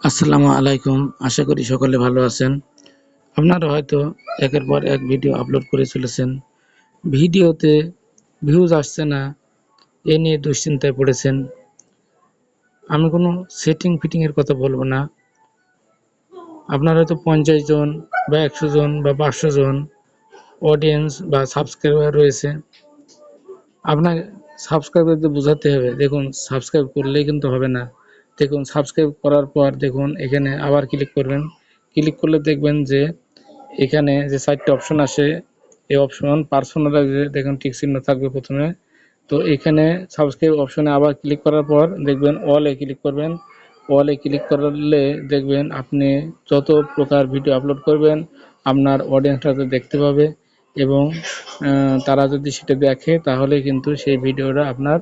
আসসালামু আলাইকুম। আশা করি সকলে ভালো আছেন। আপনারা হয়তো একের পর এক ভিডিও আপলোড করে চলেছেন। ভিডিওতে ভিউজ আসছে না, এ নিয়ে দুশ্চিন্তায় পড়েছেন। আমি কোনো সেটিং ফিটিং এর কথা বলবো না। আপনার হয়তো 50 জন বা 100 জন বা 500 জন অডিয়েন্স বা সাবস্ক্রাইবার রয়েছে। আপনার সাবস্ক্রাইবারদের বোঝাতে হবে, দেখুন সাবস্ক্রাইব করলেই কিন্তু হবে না। দেখুন সাবস্ক্রাইব করার পর দেখুন এখানে আবার ক্লিক করবেন। ক্লিক করলে দেখবেন যে এখানে যে 4টা অপশন আসে, এই অপশন পার্সোনালাইজে দেখুন টিক চিহ্ন থাকবে প্রথমে। তো এখানে সাবস্ক্রাইব অপশনে আবার ক্লিক করার পর দেখবেন অল এ ক্লিক করবেন। অল এ ক্লিক করলে দেখবেন আপনি যত প্রকার ভিডিও আপলোড করবেন আপনার অডিয়েন্সরা দেখতে পাবে এবং তারা যদি সেটা দেখে তাহলে কিন্তু সেই ভিডিওটা আপনার